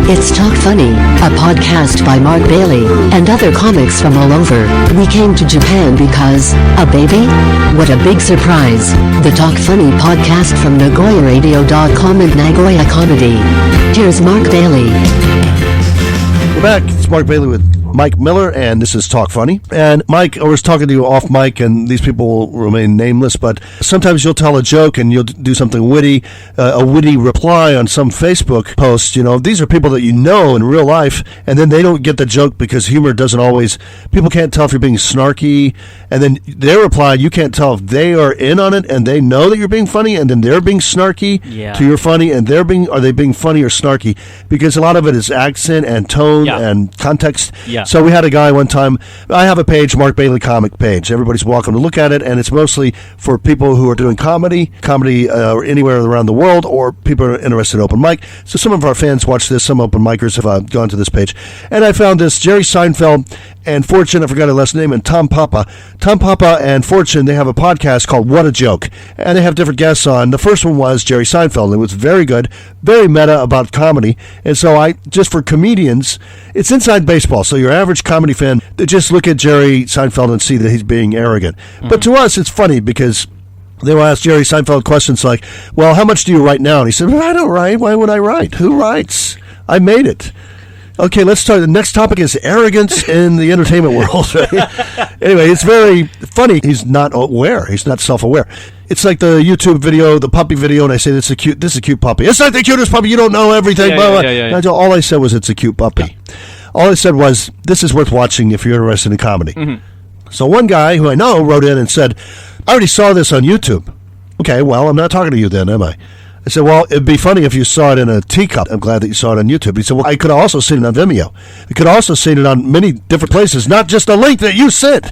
It's Talk Funny, a podcast by Mark Bailey and other comics from all over. We came to Japan because a baby? What a big surprise. The Talk Funny podcast from NagoyaRadio.com and Nagoya Comedy. Here's Mark Bailey. We're back. It's Mark Bailey with Mike Miller, and this is Talk Funny. And Mike, I was talking to you off mic, and these people will remain nameless, but sometimes you'll tell a joke and you'll do something witty, a witty reply on some Facebook post. You know, these are people that you know in real life, and then they don't get the joke because humor doesn't always, people can't tell if you're being snarky, and then their reply, you can't tell if they are in on it and they know that you're being funny, and then they're being snarky to your funny, and are they being funny or snarky? Because a lot of it is accent and tone and context. So we had a guy one time, I have a page, Mark Bailey Comic page. Everybody's welcome to look at it, and it's mostly for people who are doing comedy anywhere around the world, or people who are interested in open mic. So some of our fans watch this, some open micers have gone to this page. And I found this, Jerry Seinfeld and Fortune, I forgot his last name, and Tom Papa. Tom Papa and Fortune, they have a podcast called What a Joke. And they have different guests on. The first one was Jerry Seinfeld. It was very good, very meta about comedy. And so just for comedians, it's inside baseball. So your average comedy fan, they just look at Jerry Seinfeld and see that he's being arrogant. Mm-hmm. But to us, it's funny because they will ask Jerry Seinfeld questions like, well, how much do you write now? And he said, well, I don't write. Why would I write? Who writes? I made it. Okay, let's start. The next topic is arrogance in the entertainment world. Right? Anyway, it's very funny. He's not aware. He's not self-aware. It's like the YouTube video, the puppy video, and I say, this is a cute puppy. It's not the cutest puppy. You don't know everything. All I said was, it's a cute puppy. All I said was, this is worth watching if you're interested in comedy. Mm-hmm. So one guy who I know wrote in and said, I already saw this on YouTube. Okay, well, I'm not talking to you then, am I? I said, well, it'd be funny if you saw it in a teacup. I'm glad that you saw it on YouTube. He said, well, I could have also seen it on Vimeo. You could have also seen it on many different places, not just a link that you sent.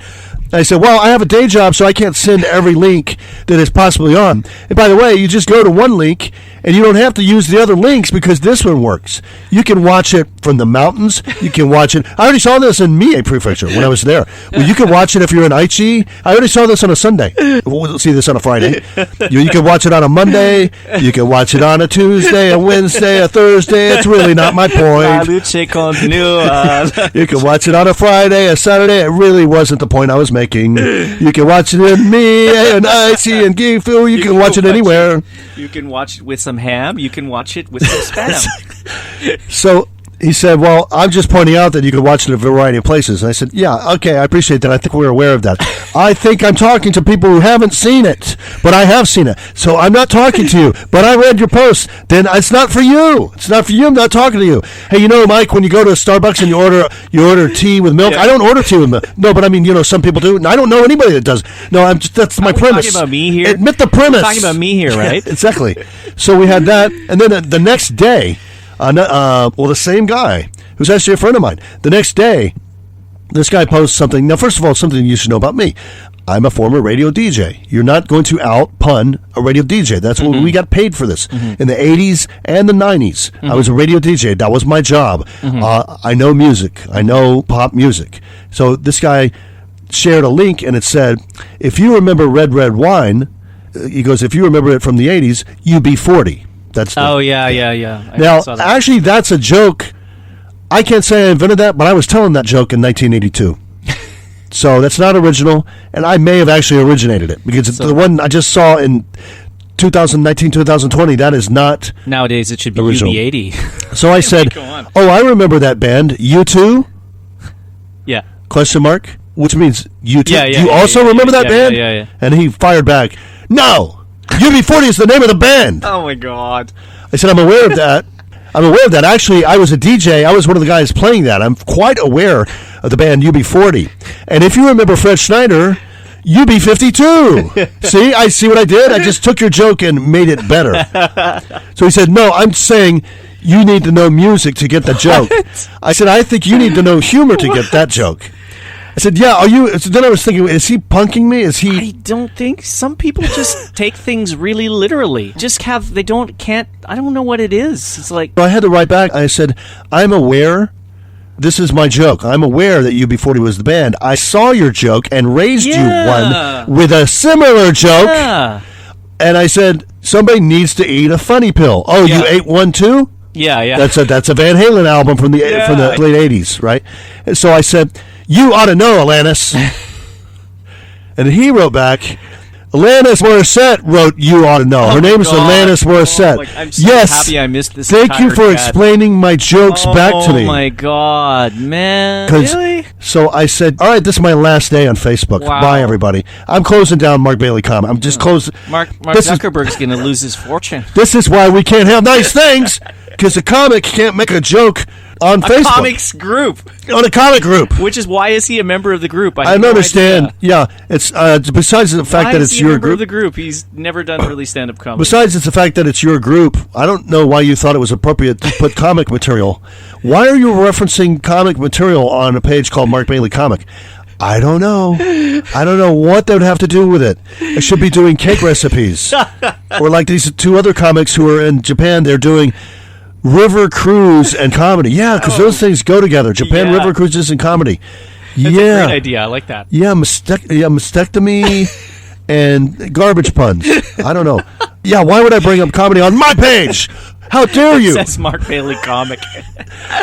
I said, well, I have a day job, so I can't send every link that is possibly on. And by the way, you just go to one link, and you don't have to use the other links because this one works. You can watch it from the mountains. You can watch it. I already saw this in Mie Prefecture when I was there. Well, you can watch it if you're in Aichi. I already saw this on a Sunday. We'll see this on a Friday. You can watch it on a Monday. You can watch it on a Tuesday, a Wednesday, a Thursday. It's really not my point. You can watch it on a Friday, a Saturday. It really wasn't the point I was making. You can watch it in Mie and Aichi and Gifu. You can watch it anywhere. You can watch it with some ham. You can watch it with some spam. So he said, well, I'm just pointing out that you can watch it in a variety of places. And I said, yeah, okay, I appreciate that. I think we're aware of that. I think I'm talking to people who haven't seen it, but I have seen it. So I'm not talking to you, but I read your post. Then it's not for you. It's not for you. I'm not talking to you. Hey, you know, Mike, when you go to Starbucks and you order tea with milk, I don't order tea with milk. No, but I mean, you know, some people do, and I don't know anybody that does. No, that's my premise. Talking about me here? Admit the premise. You're talking about me here, right? Exactly. So we had that, and then the next day, the same guy, who's actually a friend of mine, the next day, this guy posts something. Now, first of all, something you should know about me. I'm a former radio DJ. You're not going to out-pun a radio DJ. That's what we got paid for this. Mm-hmm. In the 80s and the 90s, I was a radio DJ. That was my job. Mm-hmm. I know music. I know pop music. So this guy shared a link, and it said, if you remember Red Red Wine, he goes, if you remember it from the 80s, UB40. That's yeah. Now, actually, that's a joke. I can't say I invented that, but I was telling that joke in 1982. So that's not original, and I may have actually originated it, because the one I just saw in 2019, 2020, that is not nowadays it should be original. UB80. So I said, oh, I remember that band, U2? Yeah. Question mark? Which means U2. Yeah, you also remember that band? Yeah. And he fired back, no! UB40 is the name of the band. Oh, my God. I said, I'm aware of that. Actually, I was a DJ. I was one of the guys playing that. I'm quite aware of the band UB40. And if you remember Fred Schneider, UB52. See? I see what I did? I just took your joke and made it better. So he said, no, I'm saying you need to know music to get the joke. I said, I think you need to know humor to get that joke. I said, yeah, are you? So then I was thinking, is he punking me? I don't think. Some people just take things really literally. I don't know what it is. It's like. I had to write back. I said, I'm aware. This is my joke. I'm aware that UB40 was the band. I saw your joke and raised you one with a similar joke. Yeah. And I said, somebody needs to eat a funny pill. Oh, you ate one too? Yeah. That's a Van Halen album from the late 80s, right? And so I said, "You ought to know, Alanis." And he wrote back, Alanis Morissette wrote "You Ought to Know." Her name is Alanis Morissette. I'm so happy I missed this. Thank you for entire explaining my jokes back to me. Oh my God, man! Really? So I said, "All right, this is my last day on Facebook. Wow. Bye, everybody. I'm closing down Mark Bailey Comic. I'm just closing." Mark Zuckerberg's going to lose his fortune. This is why we can't have nice things, because the comic can't make a joke on Facebook. A comics group. On a comic group. Which is, why is he a member of the group? I don't understand. Idea. Yeah, it's besides the fact that it's your group. Of the group, he's never done really stand-up comedy. Besides it's the fact that it's your group, I don't know why you thought it was appropriate to put comic material. Why are you referencing comic material on a page called Mark Bailey Comic? I don't know. I don't know what that would have to do with it. I should be doing cake recipes. Or like these two other comics who are in Japan, they're doing river cruise and comedy. Yeah, because those things go together. Japan river cruises and comedy. That's a great idea. I like that. Yeah, mastectomy and garbage puns. I don't know. Yeah, why would I bring up comedy on my page? How dare you? It says Mark Bailey Comic.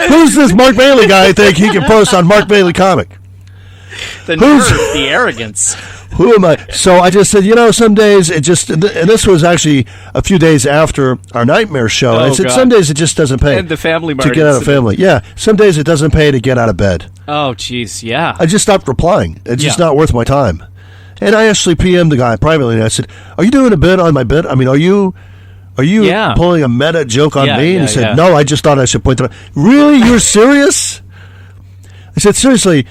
Who's this Mark Bailey guy I think he can post on Mark Bailey Comic? The nerve, the arrogance. Who am I? So I just said, some days it just, and this was actually a few days after our Nightmare show. I said, some days it just doesn't pay and the family to get out of family. Yeah, some days it doesn't pay to get out of bed. Oh, jeez, yeah. I just stopped replying. It's just not worth my time. And I actually PM'd the guy privately, and I said, "Are you doing a bit on my bit? I mean, are you pulling a meta joke on me?" And he said, "No, I just thought I should point that out." Really? You're serious? I said, "Seriously,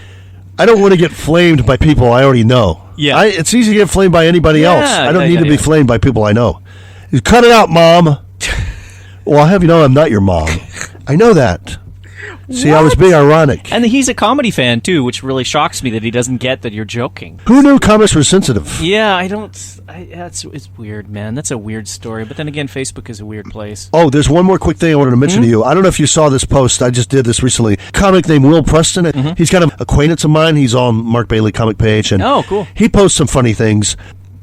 I don't want to get flamed by people I already know. Yeah. It's easy to get flamed by anybody else. I don't need to be flamed by people I know." You cut it out, Mom. Well, I'll have you know I'm not your mom. I know that. See, I was being ironic. And he's a comedy fan, too, which really shocks me that he doesn't get that you're joking. Who knew comics were sensitive? Yeah, it's weird, man. That's a weird story. But then again, Facebook is a weird place. Oh, there's one more quick thing I wanted to mention to you. I don't know if you saw this post. I just did this recently. Comic named Will Preston. He's got an acquaintance of mine. He's on Mark Bailey Comic page. And cool. He posts some funny things.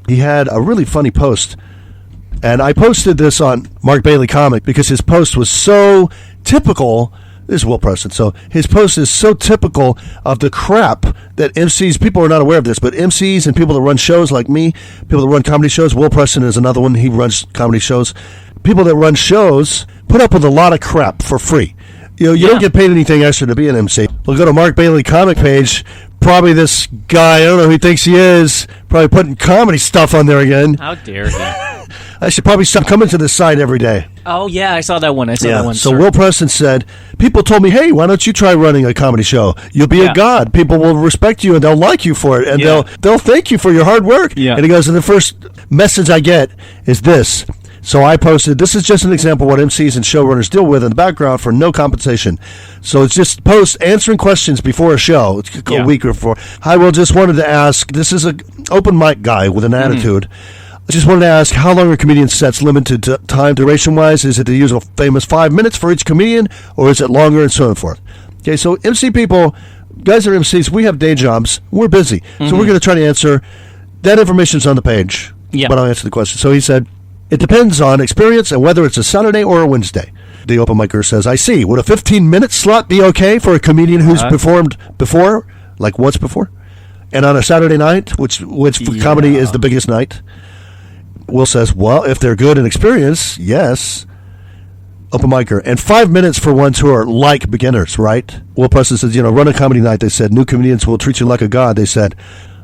He had a really funny post. And I posted this on Mark Bailey Comic because his post was so typical. This is Will Preston. So his post is so typical of the crap that MCs, people are not aware of this, but MCs and people that run shows like me, people that run comedy shows, Will Preston is another one, he runs comedy shows. People that run shows put up with a lot of crap for free. You don't get paid anything extra to be an MC. We'll go to Mark Bailey Comic page. Probably this guy, I don't know who he thinks he is, probably putting comedy stuff on there again. How dare he? I should probably stop coming to this site every day. Oh, yeah, I saw that one. So Will Preston said, people told me, "Hey, why don't you try running a comedy show? You'll be a god. People will respect you and they'll like you for it. And they'll thank you for your hard work." Yeah. And he goes, and the first message I get is this. So I posted, "This is just an example of what MCs and showrunners deal with in the background for no compensation." So it's just posts answering questions before a show. It's a week or before. I will just wanted to ask, this is an open mic guy with an attitude. I just wanted to ask, how long are comedian sets limited to time duration-wise? Is it the usual famous 5 minutes for each comedian, or is it longer and so forth? Okay, so MC people, guys that are MCs, we have day jobs. We're busy. So we're going to try to answer. That information's on the page, but I'll answer the question. So he said, "It depends on experience and whether it's a Saturday or a Wednesday." The open micer says, "I see. Would a 15-minute slot be okay for a comedian who's performed before, like once before, and on a Saturday night, which for comedy is the biggest night?" Will says, "Well, if they're good and experienced, yes." Open micer. "And 5 minutes for ones who are like beginners, right?" Will Preston says, "Run a comedy night." They said, "New comedians will treat you like a god." They said,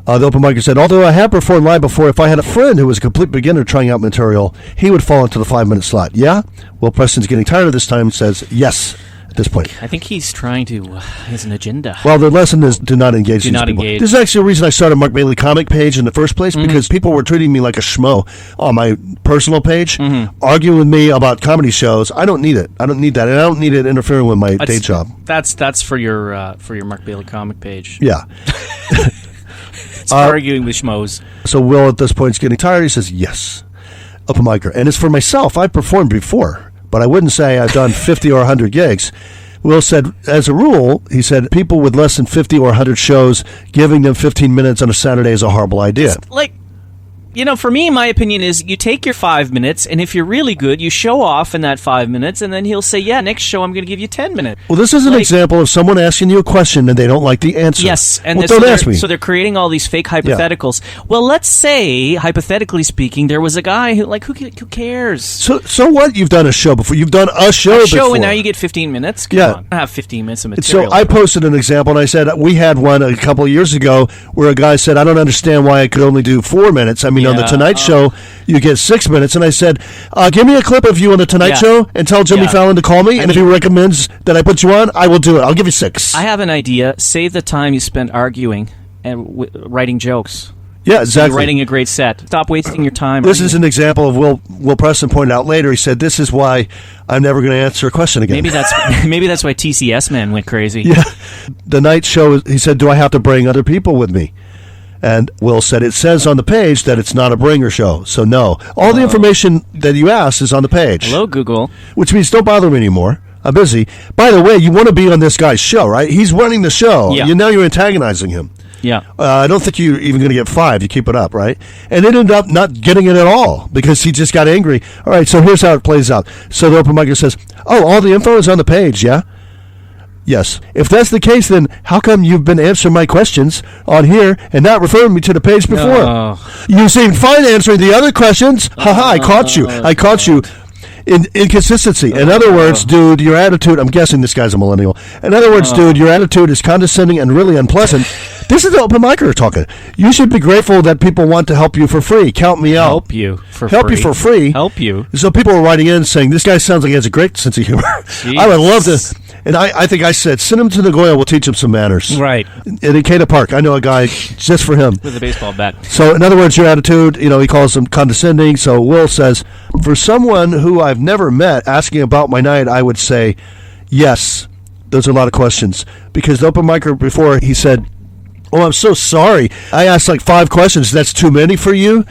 the open micer said, "Although I have performed live before, if I had a friend who was a complete beginner trying out material, he would fall into the 5-minute slot." Yeah? Will Preston's getting tired of this time and says, "Yes." At this point, I think he's trying to, has an agenda. Well, the lesson is do not engage do these not people. Engage. This is actually a reason I started Mark Bailey Comic page in the first place, because people were treating me like a schmo on my personal page, arguing with me about comedy shows. I don't need it. I don't need that, and I don't need it interfering with my day job. That's for your Mark Bailey Comic page. Yeah. It's arguing with schmoes. So Will at this point is getting tired. He says, "Yes." Open micer. "And it's for myself. I've performed before, but I wouldn't say I've done 50 or 100 gigs. Will said, as a rule, he said, people with less than 50 or 100 shows, giving them 15 minutes on a Saturday is a horrible idea. It's like, For me, my opinion is you take your 5 minutes, and if you're really good, you show off in that 5 minutes, and then he'll say, yeah, next show I'm going to give you 10 minutes. Well, this is an example of someone asking you a question and they don't like the answer. Yes, and well, don't ask me. So they're creating all these fake hypotheticals. Yeah. Well, let's say, hypothetically speaking, there was a guy who, who cares? So what? You've done a show before. You've done a show before. And now you get 15 minutes? Come on. I have 15 minutes of material. So I posted an example, and I said, we had one a couple of years ago where a guy said, I don't understand why I could only do 4 minutes. I mean, on the Tonight Show, you get 6 minutes. And I said, give me a clip of you on the Tonight Show and tell Jimmy Fallon to call me. And if he recommends that I put you on, I will do it. I'll give you 6. I have an idea. Save the time you spent arguing and writing jokes. Yeah, exactly. So writing a great set. Stop wasting your time. This is an example of Will Preston pointed out later. He said, this is why I'm never going to answer a question again. Maybe that's why TCS Man went crazy. Yeah. The Night Show, he said, do I have to bring other people with me? And Will said, it says on the page that it's not a bringer show. So no. All the information that you asked is on the page. Hello, Google. Which means don't bother me anymore. I'm busy. By the way, you want to be on this guy's show, right? He's running the show. Yeah. Now you're antagonizing him. Yeah. I don't think you're even going to get 5. You keep it up, right? And it ended up not getting it at all because he just got angry. All right, so here's how it plays out. So the open micer says, all the info is on the page, yeah? Yes. If that's the case, then how come you've been answering my questions on here and not referring me to the page before? You seemed fine answering the other questions. I caught you. I caught you. Inconsistency. In other words, dude, your attitude, I'm guessing this guy's a millennial. In other words, dude, your attitude is condescending and really unpleasant. This is the open micer talking. You should be grateful that people want to help you for free. Count me out. Help you for free. Help you. So people are writing in saying, this guy sounds like he has a great sense of humor. I would love to. And I think I said, send him to Nagoya. We'll teach him some manners. Right. In Ikeda Park. I know a guy just for him. With a baseball bat. So, in other words, your attitude, he calls him condescending. So, Will says, for someone who I've never met asking about my night, I would say, yes. Those are a lot of questions. Because the open micer before, he said, I'm so sorry. I asked 5 questions. That's too many for you?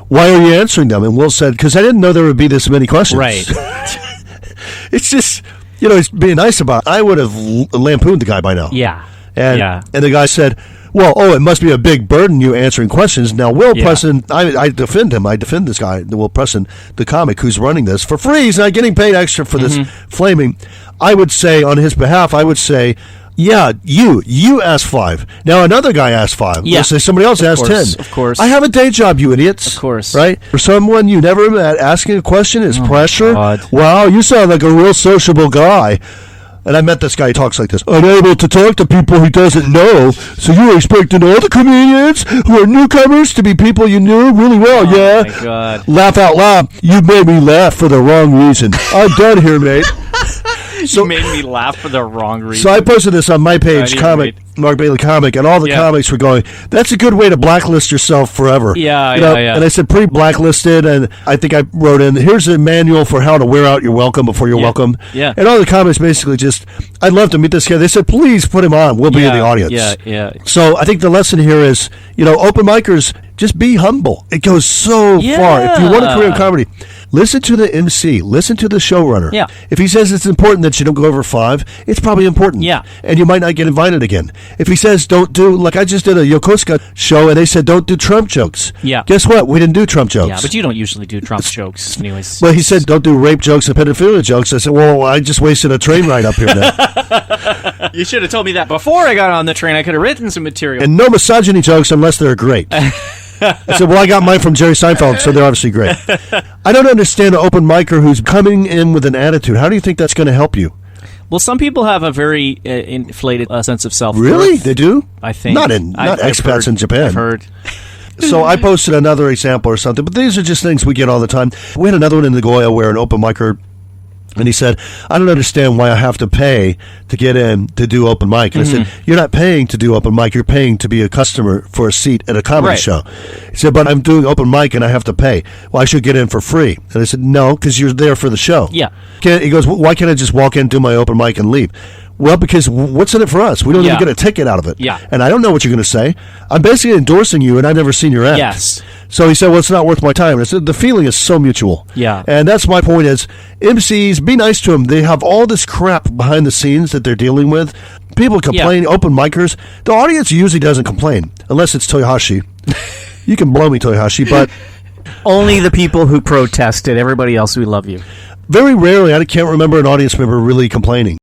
Why are you answering them? And Will said, because I didn't know there would be this many questions. Right. It's just... he's being nice about it. I would have lampooned the guy by now. Yeah. And the guy said, it must be a big burden you answering questions. Now, Will Preston, I defend him. I defend this guy, Will Preston, the comic who's running this for free. He's not getting paid extra for this flaming. I would say, on his behalf, yeah, you asked 5. Now another guy asked 5. Yeah. Let's say somebody else asked 10. Of course. I have a day job, you idiots. Of course. Right? For someone you never met, asking a question is pressure. God. Wow, you sound like a real sociable guy. And I met this guy, he talks like this. Unable to talk to people he doesn't know, so you're expecting all the comedians who are newcomers to be people you knew really well, yeah? Oh, my God. Laugh out loud. You made me laugh for the wrong reason. I'm done here, mate. You made me laugh for the wrong reason. So I posted this on my page, Mark Bailey Comic, and all the comics were going, that's a good way to blacklist yourself forever. Yeah. And I said pre-blacklisted, and I think I wrote in, here's a manual for how to wear out your welcome before you're welcome. Yeah. And all the comics basically just, I'd love to meet this guy. They said, please put him on. We'll be in the audience. Yeah. So I think the lesson here is, open micers, just be humble. It goes so far. If you want a career in comedy, listen to the MC. Listen to the showrunner. Yeah. If he says it's important that you don't go over 5, it's probably important. Yeah. And you might not get invited again. If he says don't do, like I just did a Yokosuka show, and they said don't do Trump jokes. Yeah. Guess what? We didn't do Trump jokes. Yeah, but you don't usually do Trump jokes anyways. Well, he said don't do rape jokes and pedophilia jokes. I said, well, I just wasted a train ride up here now. You should have told me that before I got on the train. I could have written some material. And no misogyny jokes unless they're great. I said, well, I got mine from Jerry Seinfeld, so they're obviously great. I don't understand an open micer who's coming in with an attitude. How do you think that's going to help you? Well, some people have a very inflated sense of self-worth. Really? They do? I think. Not expats in Japan. I've heard. So I posted another example or something, but these are just things we get all the time. We had another one in Nagoya where an open micer, and he said, I don't understand why I have to pay to get in to do open mic. And I said, you're not paying to do open mic. You're paying to be a customer for a seat at a comedy show. He said, but I'm doing open mic and I have to pay. Well, I should get in for free. And I said, no, because you're there for the show. Yeah. He goes, why can't I just walk in, do my open mic, and leave? Well, because what's in it for us? We don't even get a ticket out of it. Yeah. And I don't know what you're going to say. I'm basically endorsing you, and I've never seen your act. Yes. So he said, well, it's not worth my time. And I said, the feeling is so mutual. Yeah. And that's my point is, MCs, be nice to them. They have all this crap behind the scenes that they're dealing with. People complain, open micers. The audience usually doesn't complain, unless it's Toyohashi. You can blow me, Toyohashi, but Only the people who protested. Everybody else, we love you. Very rarely, I can't remember an audience member really complaining.